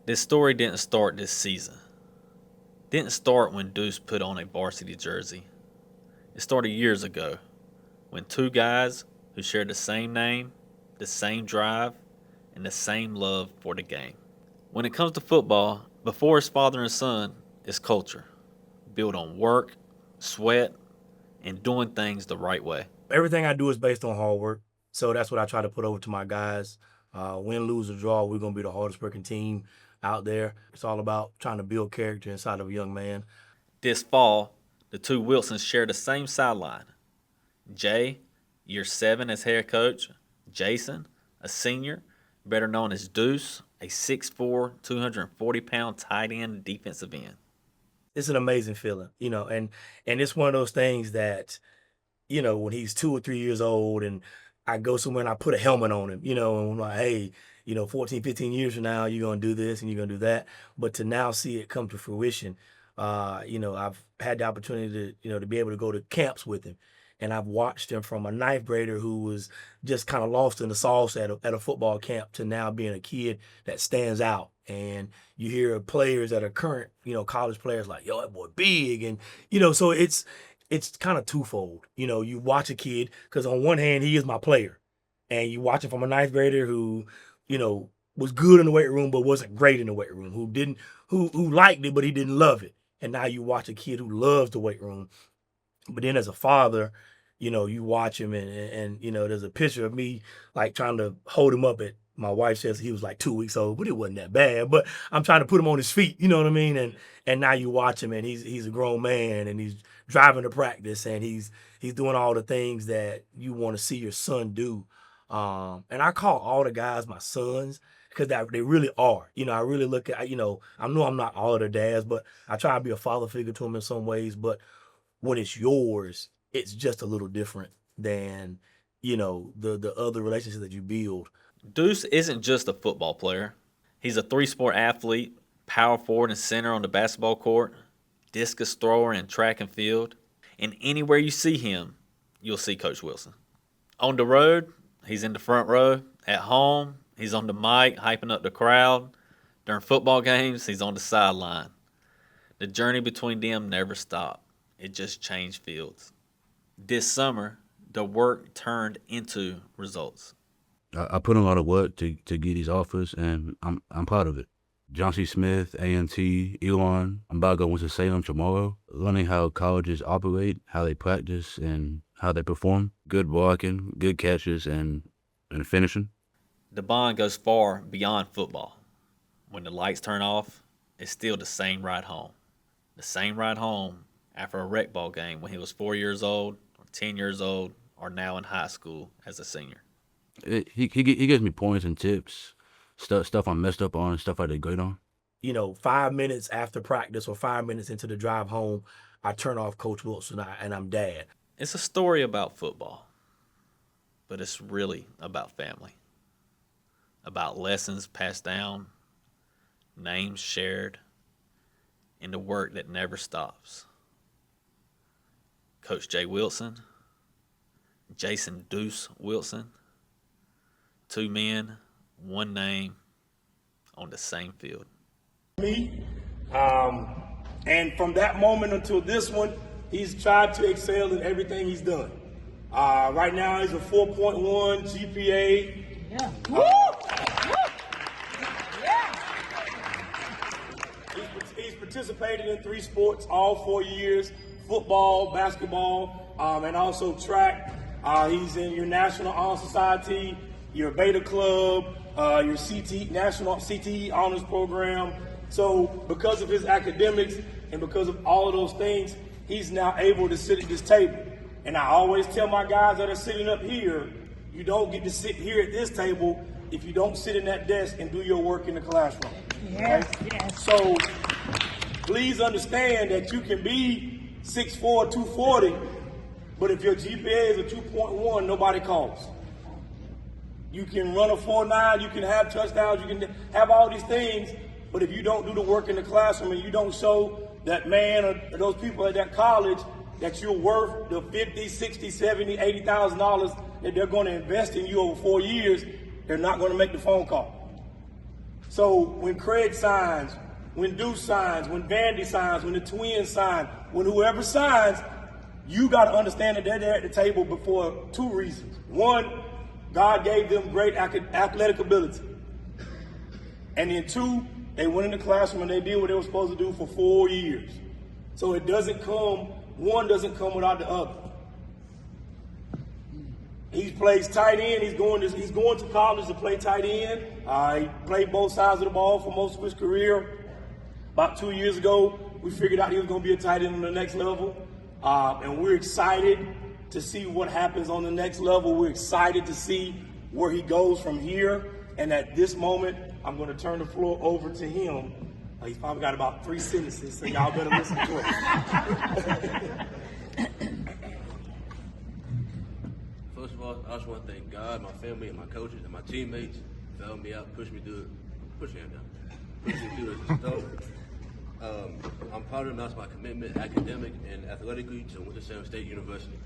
This story didn't start this season. Didn't start when Deuce put on a varsity jersey. It started years ago when two guys who shared the same name, the same drive, and the same love for the game. When it comes to football, before it's father and son, it's culture, built on work, sweat, and doing things the right way. Everything I do is based on hard work. So that's what I try to put over to my guys. Win, lose, or draw, we're going to be the hardest working team out there. It's all about trying to build character inside of a young man. This fall, the two Wilsons share the same sideline. Jay, year 7 as head coach, Jason, a senior, better known as Deuce, a 6'4", 240-pound tight end defensive end. It's an amazing feeling, and it's one of those things that, when he's 2 or 3 years old and I go somewhere and I put a helmet on him, and I'm like, hey, 14, 15 years from now, you're going to do this and you're going to do that. But to now see it come to fruition, I've had the opportunity to be able to go to camps with him. And I've watched him from a ninth grader who was just kind of lost in the sauce at a football camp to now being a kid that stands out. And you hear players that are current, college players like, yo, that boy big. And, so it's kind of twofold. You watch a kid, because on one hand, he is my player. And you watch him from a ninth grader who, was good in the weight room, but wasn't great in the weight room, who liked it, but he didn't love it. And now you watch a kid who loves the weight room. But then as a father, you watch him and there's a picture of me like trying to hold him up my wife says he was like 2 weeks old, but it wasn't that bad. But I'm trying to put him on his feet, you know what I mean? And now you watch him and he's a grown man and he's driving to practice and he's doing all the things that you want to see your son do. And I call all the guys my sons because they really are. I really look at, I know I'm not all of their dads, but I try to be a father figure to them in some ways. But when it's yours, it's just a little different than, the other relationships that you build. Deuce isn't just a football player. He's a three-sport athlete, power forward and center on the basketball court, discus thrower in track and field. And anywhere you see him, you'll see Coach Wilson. On the road, he's in the front row. At home, he's on the mic, hyping up the crowd. During football games, he's on the sideline. The journey between them never stopped. It just changed fields. This summer, the work turned into results. I put in a lot of work to get these offers, and I'm proud of it. John C. Smith, A&T, Elon. I'm about to go Winston Salem tomorrow, learning how colleges operate, how they practice, and how they perform. Good blocking, good catches, and finishing. The bond goes far beyond football. When the lights turn off, it's still the same ride home. The same ride home after a rec ball game when he was 4 years old, or 10 years old, or now in high school as a senior. He gives me points and tips, stuff I messed up on, stuff I did great on. 5 minutes after practice or 5 minutes into the drive home, I turn off Coach Wilson and I'm dad. It's a story about football, but it's really about family, about lessons passed down, names shared, and the work that never stops. Coach Jay Wilson, Jason Deuce Wilson, 2 men, 1 name, on the same field. Me, and from that moment until this one, he's tried to excel in everything he's done. Right now, he's a 4.1 GPA. Yeah. He's participated in 3 sports all 4 years: football, basketball, and also track. He's in your National Honor Society, your Beta Club, your National CTE Honors Program. So because of his academics and because of all of those things, he's now able to sit at this table. And I always tell my guys that are sitting up here, you don't get to sit here at this table if you don't sit in that desk and do your work in the classroom. Yes, okay? yes. So please understand that you can be 6'4", 240, but if your GPA is a 2.1, nobody calls. You can run a 4.9, you can have touchdowns, you can have all these things, but if you don't do the work in the classroom and you don't show that man or those people at that college that you're worth the $50, $60, $70, $80,000 that they're going to invest in you over 4 years, they're not going to make the phone call. So when Craig signs, when Deuce signs, when Vandy signs, when the Twins sign, when whoever signs, you got to understand that they're there at the table for two reasons. One, God gave them great athletic ability. And then two, they went in the classroom and they did what they were supposed to do for 4 years. So it doesn't come, one doesn't come without the other. He plays tight end. He's going to college to play tight end. He played both sides of the ball for most of his career. About 2 years ago, we figured out he was going to be a tight end on the next level. And we're excited to see what happens on the next level. We're excited to see where he goes from here. And at this moment, I'm going to turn the floor over to him. He's probably got about 3 sentences, so y'all better listen to him. First of all, I just want to thank God, my family, and my coaches and my teammates for helping me out, push me through this stuff. I'm proud to announce my commitment, academic and athletically, to Winston Salem State University.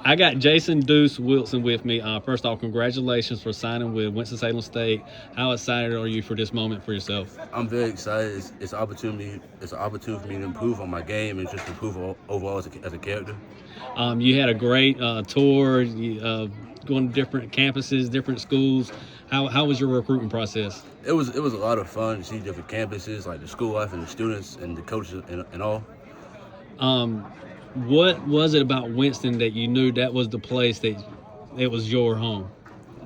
I got Jason Deuce Wilson with me. First off, congratulations for signing with Winston-Salem State. How excited are you for this moment for yourself? I'm very excited. It's an opportunity. It's an opportunity for me to improve on my game and just improve overall as a character. You had a great tour, going to different campuses, different schools. How was your recruiting process? It was a lot of fun to see different campuses, like the school life and the students and the coaches and all. What was it about Winston that you knew that was the place that it was your home?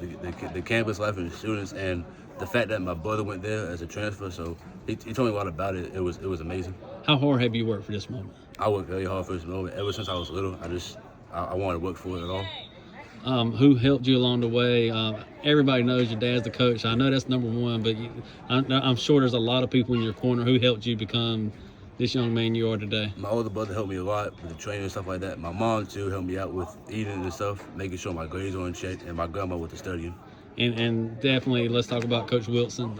The campus life and the students, and the fact that my brother went there as a transfer, so he told me a lot about it. It was amazing. How hard have you worked for this moment? I worked very hard for this moment. Ever since I was little, I wanted to work for it at all. Who helped you along the way? Everybody knows your dad's the coach. I know that's number one, but I'm sure there's a lot of people in your corner who helped you become this young man you are today. My older brother helped me a lot with the training and stuff like that. My mom too helped me out with eating and stuff, making sure my grades are in check, and my grandma with the studying. And definitely, let's talk about Coach Wilson.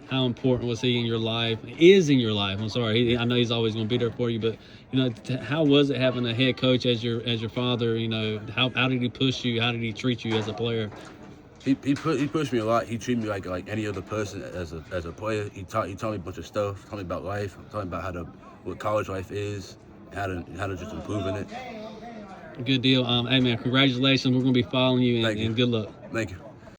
How important was he in your life? Is in your life? I'm sorry. I know he's always going to be there for you, but how was it having a head coach as your father? How did he push you? How did he treat you as a player? He pushed me a lot. He treated me like any other person as a player. He taught me a bunch of stuff. Taught me about life. Taught me about what college life is, how to just improve in it. Good deal. Hey man, congratulations. We're gonna be following you, and good luck. Thank you.